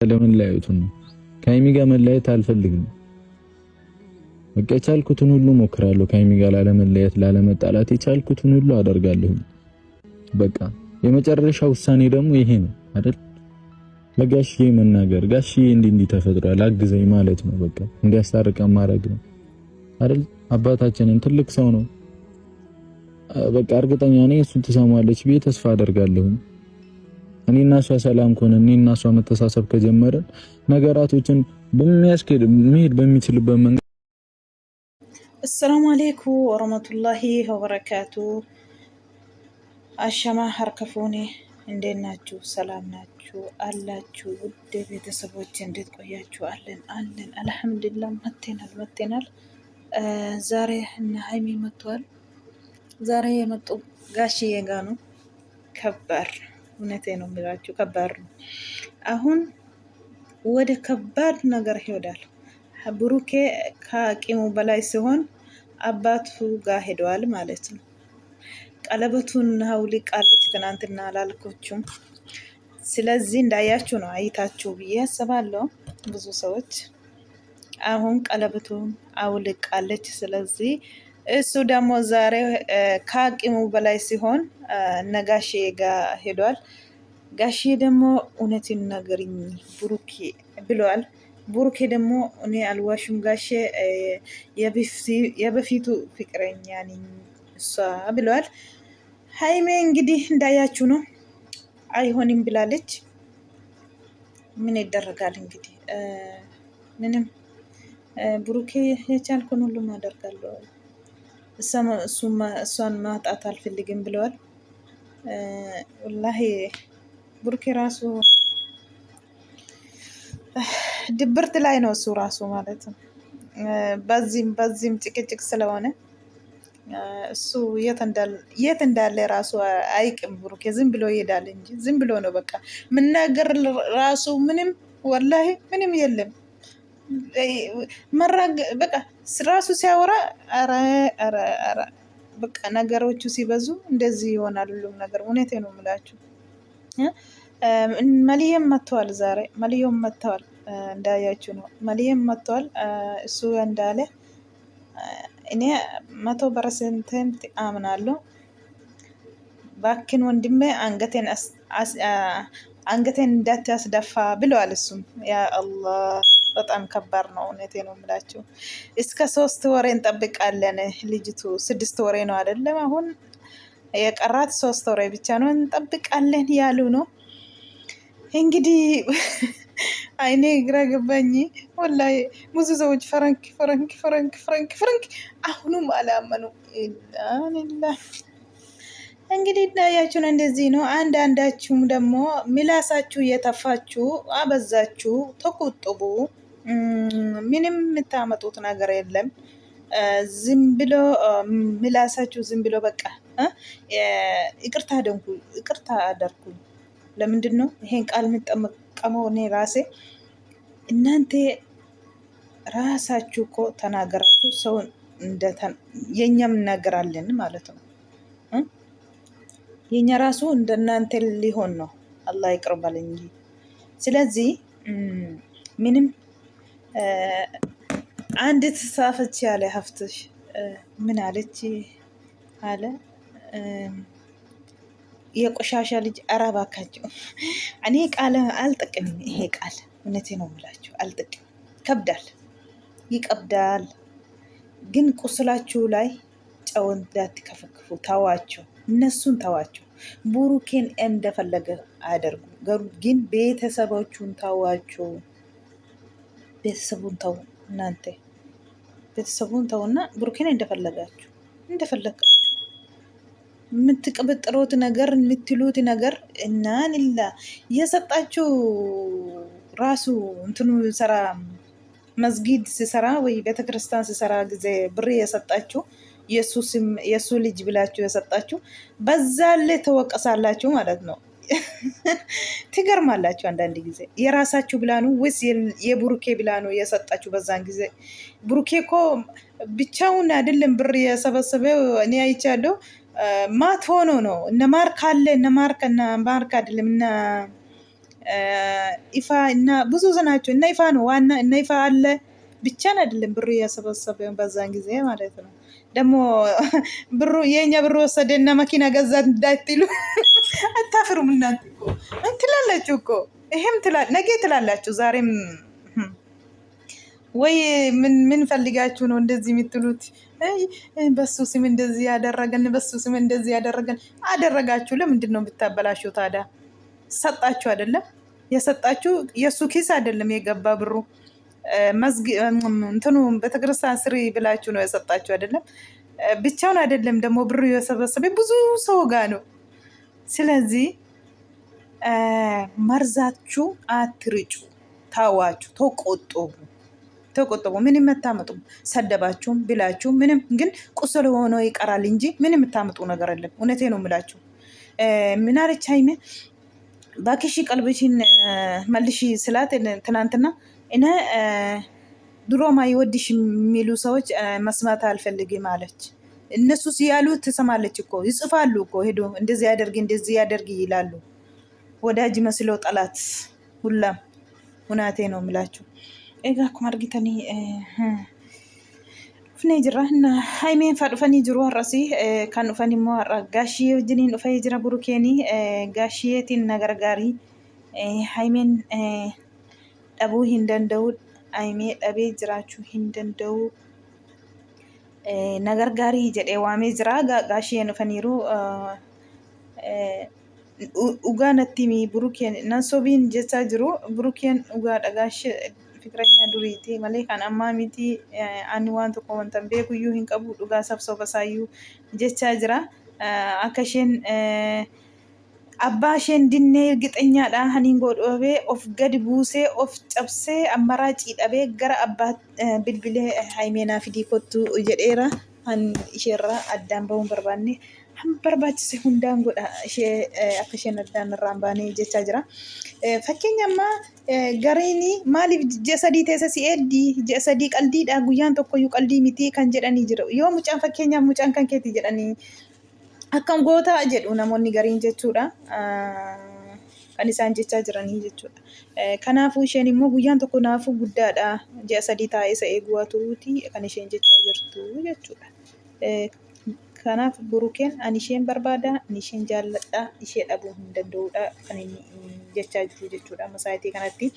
ለመለያየቱ ነው። ከሀይሚ ጋር መለያየት አልፈልግም። በቃ የቻልኩትን ሁሉ ሞክራለሁ። ከሀይሚ ጋር ላለመለያየት፣ ላለመጣላት የቻልኩትን ሁሉ አደርጋለሁ። በቃ የመጨረሻ ውሳኔ ደግሞ ይሄ ነው አይደል? ለጋሽዬ መናገር፣ ጋሽዬ እንዲህ ተፈጥሯል አግዘኝ ማለት ነው። በቃ እንዲያስታርቀን ማድረግ ነው አይደል? አባታችንን ትልቅ ሰው ነው። በቃ እርግጠኛ ነኝ እሱን ትሰማለች ብዬ ተስፋ አደርጋለሁ። እኔና እሷ ሰላም ከሆነ እኔና እሷ መተሳሰብ ከጀመረን ነገራቶችን በሚያስኬድ መሄድ በሚችልበት መንገድ። አሰላሙ አለይኩም ወራህመቱላሂ ወበረካቱ። አሸማ ሀርከፉኔ እንዴት ናችሁ? ሰላም ናችሁ አላችሁ? ውድ ቤተሰቦች እንዴት ቆያችሁ? አለን አልሐምዱሊላህ። መተናል። ዛሬ እነ ሀይሚ መጥተዋል። ዛሬ የመጡ ጋሽዬ ጋ ነው። ከባድ እውነቴ ነው የሚላችሁ፣ ከባድ ነው። አሁን ወደ ከባድ ነገር ይሄዳል። ብሩኬ ከአቅሙ በላይ ሲሆን አባቱ ጋር ሄደዋል ማለት ነው። ቀለበቱን አውልቃለች ትናንትና አላልኮችም። ስለዚህ እንዳያችሁ ነው አይታችሁ ብዬ አስባለሁ። ብዙ ሰዎች አሁን ቀለበቱን አውልቃለች። ስለዚህ እሱ ደግሞ ዛሬ ከአቅሙ በላይ ሲሆን ነጋሼ ጋር ሄዷል። ጋሼ ደግሞ እውነትን ነገርኝ ብሩኬ ብለዋል። ብሩኬ ደግሞ እኔ አልዋሽም ጋሼ የበፊቱ ፍቅረኛ ነኝ እሷ ብለዋል። ሀይሜ እንግዲህ እንዳያችሁ ነው አይሆንም ብላለች። ምን ይደረጋል እንግዲህ ምንም። ብሩኬ የቻልኩን ሁሉም አደርጋለሁ፣ እሷን ማጣት አልፈልግም ብለዋል። ወላሂ ብሩኬ ራሱ ድብርት ላይ ነው እሱ ራሱ ማለት ነው። በዚህም ጭቅጭቅ ስለሆነ እሱ የት እንዳለ ራሱ አይቅም። ብሩኬ ዝም ብሎ ይሄዳል እንጂ ዝም ብሎ ነው በቃ ምናገር ራሱ ምንም ወላሂ ምንም የለም። በቃ ራሱ ሲያወራ ኧረ በቃ ነገሮቹ ሲበዙ እንደዚህ ይሆናል ሁሉም ነገር። እውነቴ ነው የምላችሁ። መልየም መጥተዋል ዛሬ፣ መልየም መጥተዋል እንዳያችሁ ነው። መልየም መጥተዋል። እሱ እንዳለ እኔ 100% አምናለሁ። ባክን ወንድሜ አንገቴን እንዳታስደፋ ብለዋል። እሱም ያ አላህ በጣም ከባድ ነው። እውነቴ ነው የምላችሁ። እስከ 3 ወሬ እንጠብቃለን። ልጅቱ 6 ወሬ ነው አይደለም? አሁን የቀራት 3 ወሬ ብቻ ነው እንጠብቃለን ያሉ ነው እንግዲህ። አይኔ ግራ ገባኝ ወላሂ። ብዙ ሰዎች ፈረንክ አሁኑም አላመኑ። እንግዲህ እንዳያችሁን እንደዚህ ነው። አንዳንዳችሁም ደግሞ ምላሳችሁ እየተፋችሁ አበዛችሁ፣ ተቆጥቡ። ምንም የምታመጡት ነገር የለም። ዝም ብሎ ምላሳችሁ ዝም ብሎ በቃ ይቅርታ አደርጉ። ለምንድን ነው ይሄን ቃል የምጠቀመው? እኔ ራሴ እናንተ ራሳችሁ እኮ ተናገራችሁ ሰው የኛም እናገራለን ማለት ነው። የኛ ራሱ እንደናንተ ሊሆን ነው። አላህ ይቅርበል እንጂ። ስለዚህ ምንም አንድ ተሳፈች ያለ ሀፍትሽ ምን አለች አለ የቆሻሻ ልጅ አራባካቸው። እኔ ቃል አልጠቅምም። ይሄ ቃል እውነቴ ነው የምላችሁ አልጠቅም። ይቀብዳል። ግን ቁስላችሁ ላይ ጨው እንዳትከፈክፉ ተዋቸው። እነሱን ተዋቸው። ብሩኬን እንደፈለገ አያደርጉ፣ ግን ቤተሰቦቹን ተዋቸው። ቤተሰቡን ተው። እናንተ ቤተሰቡን ተውና ብሩኬን እንደፈለጋችሁ የምትቀበጥሩት ነገር የምትሉት ነገር እና ሌላ የሰጣችሁ ራሱ እንትኑ ሰራ መስጊድ ሲሰራ ወይ ቤተክርስቲያን ሲሰራ ጊዜ ብር የሰጣችሁ የሱ ልጅ ብላችሁ የሰጣችሁ በዛ ላይ ተወቀሳላችሁ ማለት ነው። ትገርማላችሁ። አንዳንድ ጊዜ የራሳችሁ ብላ ነው ወይስ የብሩኬ ብላ ነው የሰጣችሁ? በዛን ጊዜ ብሩኬ እኮ ብቻውን አይደለም ብር የሰበሰበው። እኔ አይቻለሁ። ማት ሆኖ ነው እነ ማርክ አይደለም እነ ኢፋ እና ብዙ ናቸው እና ኢፋ ነው ዋና እና ኢፋ አለ ብቻን አይደለም ብሩ እያሰበሰበ በዛን ጊዜ ማለት ነው። ደግሞ ብሩ የኛ ብሩ ወሰደና መኪና ገዛ እንዳትሉ አታፍሩም እናንተ እኮ እንትላላችሁ እኮ ይሄም ነገ ትላላችሁ ዛሬም ወይ ምን ፈልጋችሁ ነው እንደዚህ የምትሉት? በሱ ስም እንደዚህ ያደረገን በሱ ስም እንደዚህ ያደረገን አደረጋችሁ። ለምንድን ነው የምታበላሹት ታዲያ? ሰጣችሁ አይደለም የሰጣችሁ የሱ ኪስ አይደለም የገባ ብሩ እንትኑ ቤተክርስቲያን ስሪ ብላችሁ ነው የሰጣችሁ አይደለም። ብቻውን አይደለም ደግሞ ብሩ የሰበሰበ ብዙ ሰው ጋር ነው። ስለዚህ መርዛችሁ አትርጩ፣ ታዋችሁ፣ ተቆጥቡ። ምንም የምታመጡ ሰደባችሁም ብላችሁ ምንም ግን ቁስል ሆኖ ይቀራል እንጂ ምንም የምታመጡ ነገር የለም። እውነቴ ነው የምላችሁ። ምን አለች ሀይሜ ባክሽ ቀልብሽን መልሺ ስላት ትናንትና እኔ ድሮም አይወድሽ የሚሉ ሰዎች መስማት አልፈልግም አለች። እነሱ ሲያሉ ትሰማለች እኮ ይጽፋሉ እኮ ሄዶ እንደዚህ ያደርግ ይላሉ። ወዳጅ መስሎ ጠላት ሁላም እውነቴ ነው የምላችሁ። ኤጋ akkuma argitanii dhufnee jirra. Haimeen fa'aa dhufanii jiru har'asii kan dhufan immoo har'a gaashiyee wajjiniin dhufee jira burukeenii gaashiyeetiin na gargaarii haimeen dhabuu hin danda'u haimee dhabee jiraachuu hin danda'u na gargaarii jedhee waamee jira. Gaashiyeen dhufaniiru dhugaa natti himi burukeen nan sobiin jechaa jiru. Burukeen dhugaadha gaashii fikireenya duriiti malee kan ammaa miti. Ani waan tokko wanta beekuyyuu hin qabu dhugaa sabsoba saayyuu jechaa jira. Akka isheen abbaa isheen dinnee gixeenyaadha haniin godhabee of gadi buusee of cabsee ammaraa ciidhabee gara abbaa bilbilee haimeenaa fidii kottu jedheera. Han isheerraa addaan bahuun barbaanne barbaachise hundaan godha ishee akka isheen addaan irraan baanee jechaa jira. Fakkeenya ammaa gariini maaliif ji'a sadii teessa si eeddii ji'a sadii qaldiidha guyyaan tokkoyyuu qaldii miti kan jedhanii jiru. Yoo mucaan fakkeenyaaf mucaan kan keeti jedhanii akkam goota jedhu namoonni gariin jechuudha. Kan isaan jechaa jiranii jechuudha. Kanaafuu isheen immoo guyyaan tokko naafuu guddaadha ji'a sadii taa'ee isa eeguu turuuti kan isheen jechaa jirtu jechuudha. Kanaaf burukeen ani isheen barbaada ani isheen jaalladha ishee dhabuu hin danda'udha kan inni jechaa jiru jechuudha. Masaayitii kanatti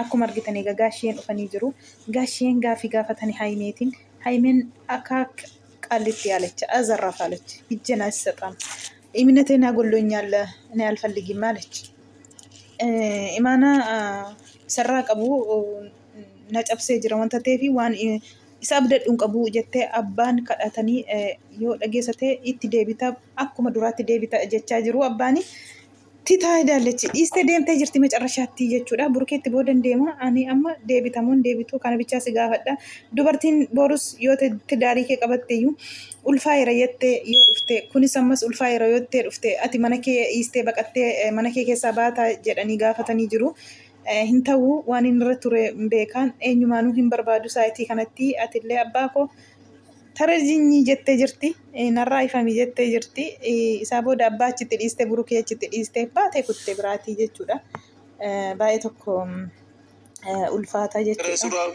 akkuma argitanii gaashiyeen dhufanii jiru. Gaashiyeen gaafii gaafatanii haimeetiin haimeen akka ቃልቲ ያለች አዘራፍ አለች። እጄን አይሰጣም እምነቴን አጎሎኛል እኔ አልፈልግም አለች። ኢማና ሰራ ቀቡ ነጨብሴ ጅራ ወንተ ቴፊ ዋን isa abdadhuun qabu jettee abbaan kadhatanii yoo dhageessate itti deebita akkuma duraatti deebita jechaa jiru. Abbaani titaa hidaallechi dhiistee deemtee jirti macarrashaatti jechuudha. Burkeetti boodan deema ani amma deebitamuun deebituu kana bichaa si gaafadha. Dubartiin boorus yoo tidaarii kee qabatteeyyuu ulfaayera jettee yoo dhufte kunis ammas ulfaayera yoo dhufte ati mana kee dhiistee baqattee mana kee keessaa baataa jedhanii gaafatanii jiru. Hin ta'u waan inni irra ture beekan eenyumaanuu hin barbaadu saayitii kanatti atillee abbaa koo tarajinyi jettee jirti narraa ifami jettee jirti. Isaa booda abbaa achitti dhiiste burukee achitti dhiiste baatee kutte biraatii jechuudha. Baay'ee tokko ulfaata jechuudha.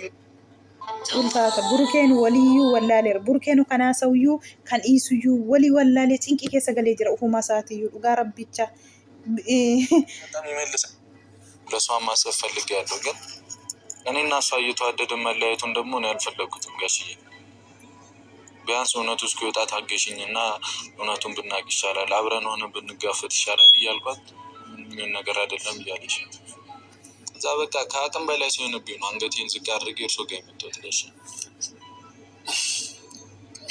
Ulfaata burukeen waliyyuu wallaaleera. Burukeen kanaa sa'uyyuu kan dhiisuyyuu walii wallaalee cinqii keessa galee jira ufumaa isaatiyyuu dhugaa rabbicha. ለሷን ማሰብ ፈልጌያለሁ ግን እኔና እሷ እየተዋደድን መለያየቱን ደግሞ እኔ አልፈለኩትም ጋሽዬ። ቢያንስ እውነቱ እስኪወጣ ታገሽኝና እውነቱን ብናቅ ይሻላል አብረን ሆነን ብንጋፈጥ ይሻላል እያልኳት ምን ነገር አይደለም እያለች እዛ በቃ ከአቅም በላይ ሲሆንብኝ ነው አንገቴን ዝቅ አድርጌ እርሶ ጋር የመጣሁት። ለሽ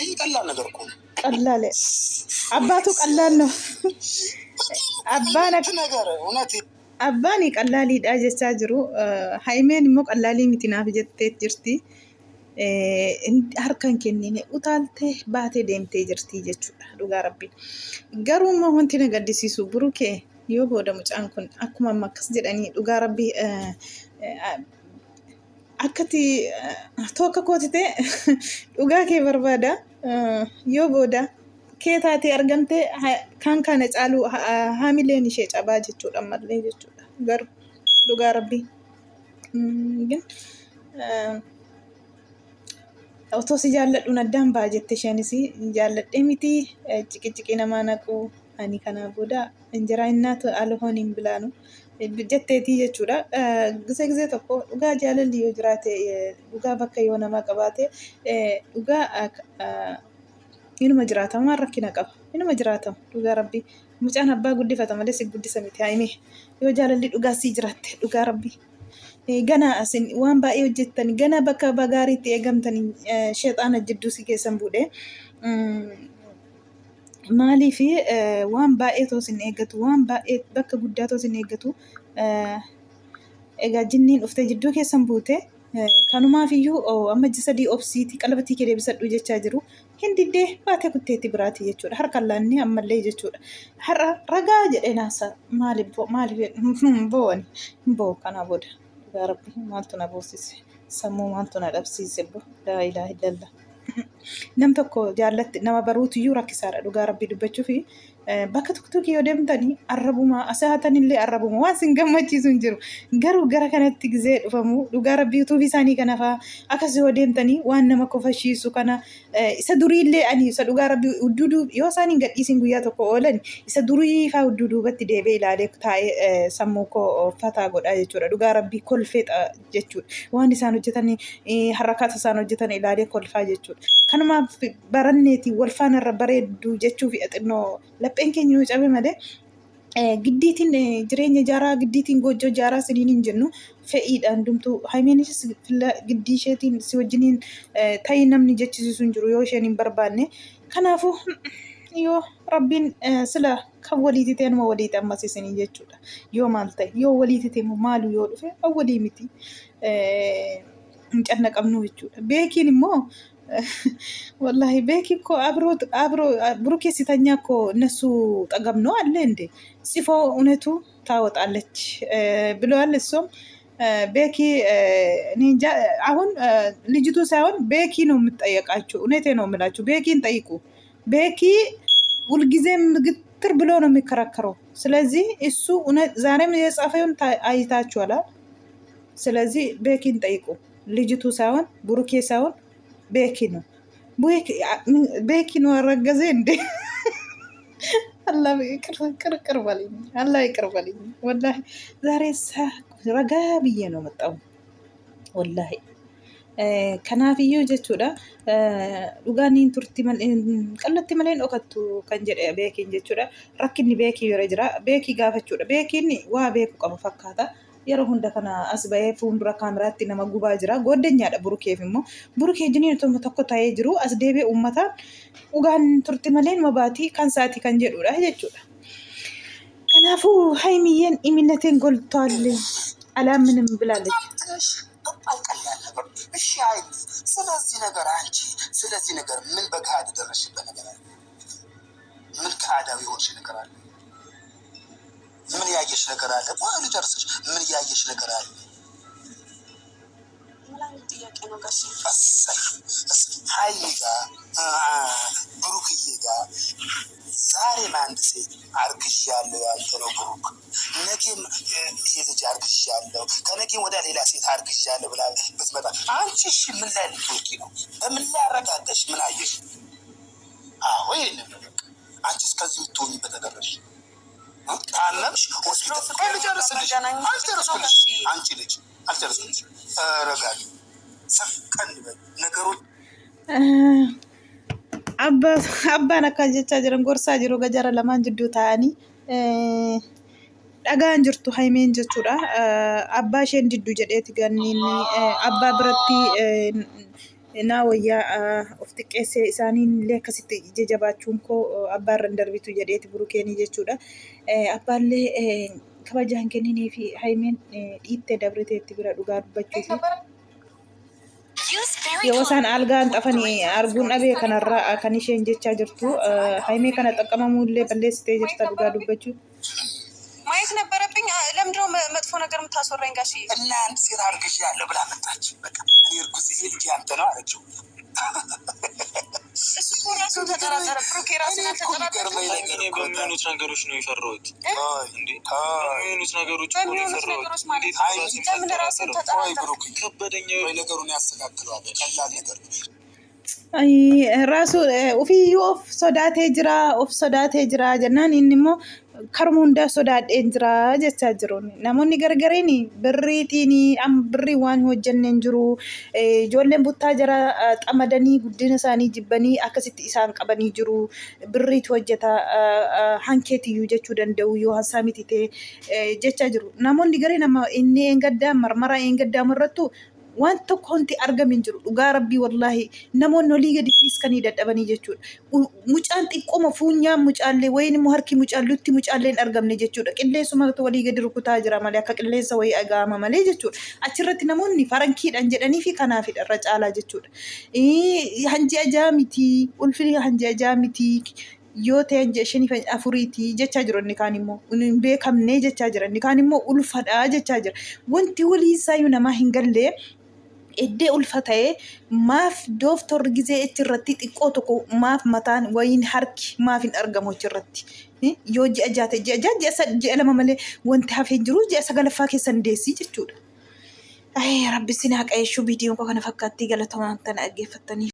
ይሄ ቀላል ነገር እኮ ቀላል አባቱ ቀላል ነው አባና ነገር እውነት Abbaani qallaaliidha jechaa jiru. Haimeen immoo qallaalii miti naaf jettee jirti. Harkaan kennine utaaltee baatee deemtee jirti jechuudha dhugaa rabbiin. Garuu immoo wanti na gaddisiisu burukee yoo booda mucaan kun akkuma amma akkas jedhanii dhugaa rabbii akkati tokko kootite dhugaa kee barbaada yoo booda kee taatee argamte kan kana caalu haamileen ishee cabaa jechuudha ammallee jechuudha. Garuu ዱጋ ረቢ ግን otoo si jaalladhu naddaan ba'a jette isheenis jaalladhee miti ciqiciqii namaa naqu ani kanaa booda injiraa innaatu alhooniin bilaanu jetteetii jechuudha. Gisee tokko dhugaa jaalalli yoo jiraate dhugaa bakka yoo namaa qabaate dhugaa inuma jiraatama rakkina qaba inuma jiraatama dhugaa rabbii mucaan abbaa guddifata malee si guddisa miti haime yoo jaalalli dhugaa si jiraatte dhugaa rabbii. Gana asin waan baay'ee hojjettan gana bakka bagaariitti eegamtan sheexaana jidduu si keessan buudhee maaliif waan baay'ee tosin eeggatu waan baay'ee bakka guddaa tosin eeggatu egaa jinniin dhuftee jidduu keessan buute kanumaafiyyuu amma sadii obsiitii qalbatii kee deebisadhu jechaa jiru hindiddee baatee kutteetti biraati jechuudha harkaan laannee ammallee jechuudha har'a ragaa jedhee naasa maaliif bo'ani bo'o kanaa booda. Ya Rabbi maaltu na boosise sammuu maaltu na dhabsiise bo laa ilaaha illallah nam tokko jaallatti nama baruutiyyuu rakkisaadha dhugaa rabbii dubbachuu fi bakka tokko yoo deemtanii arrabuma asaatanillee arrabuma waan sin gammachiisu hin jiru garuu gara kanatti gizee dhufamu dhugaa rabbii utuuf isaanii kana faa akkas yoo deemtanii waan nama kofashiisu kana isa duriillee ani isa dhugaa rabbii udduuduu yoo isaanii gadhiisin guyyaa tokko oolan isa durii faa udduuduubatti deebee ilaalee taa'ee sammuu koo fataa godhaa jechuudha dhugaa rabbii kolfeexa jechuudha waan isaan hojjetanii harakaata isaan hojjetan ilaalee kolfaa jechuudha kanumaaf baranneeti wal faana irra bareeddu jechuu fi xinnoo lapheen keenya nu cabe malee giddiitiin jireenya jaaraa giddiitiin goojjoo jaaraa siniin hin jennu fe'iidhaan dumtuu haimeenis giddii isheetiin si wajjiniin ta'ii namni jechisiisu hin jiru yoo isheen hin barbaanne kanaafuu yoo rabbiin sila kan waliiti ta'e nama waliiti ammas isinii jechuudha yoo maal ta'e yoo waliiti ta'e maalu yoo dhufe awwalii miti hin cannaqabnu jechuudha beekiin immoo wallahi ቤኪ እኮ አብሮ ብሩኬ ሲተኛ እኮ እነሱ ጠገብ ነው አለ እንዴ ጽፎ እውነቱ ታወጣለች ብለዋል። እሱም ቤኪ እንጃ አሁን ልጅቱ ሳይሆን ቤኪ ነው የምትጠየቃችሁ። እውነቴ ነው የምላችሁ ቤኪን ጠይቁ። ቤኪ ሁልጊዜም ግትር ብሎ ነው የሚከራከረው። ስለዚህ እሱ ዛሬም የጻፈውን አይታችኋል። ስለዚህ ቤኪን ጠይቁ። ልጅቱ ሳይሆን ብሩኬ ሳይሆን ቤኪ ነው ቤኪ ነው አረገዘ እንዴ አላህ ይቅር በለኝ አላህ ይቅር በለኝ ወላሂ ዛሬ ረጋ ብዬ ነው መጣው ወላሂ ከናፍዩ ጀቹዳ ዱጋኒን ቱርቲ ቀለቲ መለን ኦከቱ ከንጀደ ቤኪን ጀቹዳ ረክኒ ቤኪ ይረጅራ ቤኪ ጋፈቹዳ ቤኪን ዋ ቤኩ ቀበ ፈካታ yeroo hunda kana as bahee fuuldura kaameraatti nama gubaa jira goddanyaadha burukeef immoo burukee jiniin tokko ta'ee jiru as deebi'ee uummataan dhugaan turti malee nama baatii kan saati kan jedhudha jechuudha. Kanaafuu haimiyyeen imineteen golቷል አላምንም ብላለች። ስለዚህ ነገር አንቺ ስለዚህ ነገር ምን በካድ ደረሽበት ነገር አለ? ምን ካዳው ይሆንሽ ነገር አለ? ምን ያየሽ ነገር አለ? ቆይ ጨርሰሽ ምን ያየሽ ነገር አለ? ምን ጥያቄ ነው ጋሽ? ሀይሚ ጋር ብሩክዬ ጋር ዛሬም አንድ ሴት አርግዣለሁ ያልከው ብሩክ ነገም ይሄ ልጅ አርግዣለሁ ከነገም ወደ ሌላ ሴት አርግዣለሁ ብላ ብትመጣ አንቺ እሺ ምን ላይ ልትወቂ ነው? በምን ላይ አረጋገሽ? ምን አየሽ? አዎ ይሄንን አንቺ እስከዚህ ልትሆኚ በተደረሽ ታመምሽ ሆስፒታል ልጨርስልሽ አልጨረስኩልሽ አንቺ ልጅ አልጨረስኩልሽ ረጋጊ ሰከን በል ነገሮች abbaan akkas jechaa jiran gorsaa jiru gajara lamaan jidduu ta'anii dhagaan jirtu haimeen jechuudha abbaa isheen jidduu jedheeti ganniin abbaa biratti naa wayyaa of xiqqeessee isaaniin illee akkasitti jajabaachuun koo abbaarra hin darbitu jedheeti burukeenii jechuudha abbaallee kabajaan kenninii fi haimeen dhiittee dabriteetti bira dhugaa dubbachuufi yoo isaan algaan xafanii arguun dhabee kanarraa kan isheen jechaa jirtu haimee kana xaqqamamullee balleessitee jirta dhugaa dubbachuu ማየት ነበረብኝ። ለምንድነው መጥፎ ነገር የምታስወራኝ ጋሽ? እና አንድ ሴት አርግዣለሁ ብላ መጣች። በቃ እኔ እርጉዝ ልጅ ያንተ ነው አለችው። እሱ ራሱን ተጠራጠረ። ብሩክ ራሱን አልተጠራጠረ። በሚሆኑት ነገሮች ነው የፈራሁት እንዴ? በሚሆኑት ነገሮች ነው የፈራሁት። ለምን ራሱን ተጠራጠረ? ከበደኛ ወይ ነገሩን ያስተካክለዋል። ቀላል ነገር ራሱ ኦፊዮ ሶዳቴ ጅራ ጀናን ኢንሞ ከርሙ እንዳ ሶዳዴን ጅራ ጀቻ ጅሩን ናሞኒ ገርገሬኒ ብሪቲኒ አም ብሪ ዋን ሆጀነን ጅሩ ጆለን ቡታ ጀራ ጠመደኒ ጉዲነ ሳኒ ጅበኒ አከሲት ኢሳን ቀበኒ ጅሩ ብሪት ሆጀታ ሃንኬቲዩ ጀቹ ደንደው ዮ ሀሳሚቲቴ ጀቻ ጅሩ ናሞኒ ገሬ ናማ ኢኒ እንገዳ መርመራ እንገዳ መረቱ waan tokko wanti argamin jiru dhugaa rabbii wallahi namoonni olii gadi fiiskanii dadhabanii jechuudha. Mucaan xiqqooma fuunyaan mucaallee wayin immoo harki mucaalluutti mucaalleen argamne jechuudha. Qilleensumatu walii gadi rukutaa jira malee akka qilleensa wayii agaama malee jechuudha. Achirratti namoonni farankiidhaan jedhanii fi kanaafidha irra caalaa jechuudha. Hanji ajaa miti ulfini hanji ajaa miti yoo ta'e hanji ishanii afuriiti jechaa jiru inni kaan immoo hin beekamne jechaa jira inni kaan immoo ulfadhaa jechaa jira. Wanti walii isaayyuu namaa hin gallee iddee ulfata'ee maaf dooftorri gizee achirratti xiqqoo tokko maaf mataan wayin harki maaf hin argamu achirratti yoo ji'a jaate ji'a lama malee wanti hafee jiru ji'a sagalaffaa keessan deessii jechuudha. Rabbi sinaa qayeeshuu viidiyoon kana fakkaattii galatoomaan tan dhaggeeffattanii.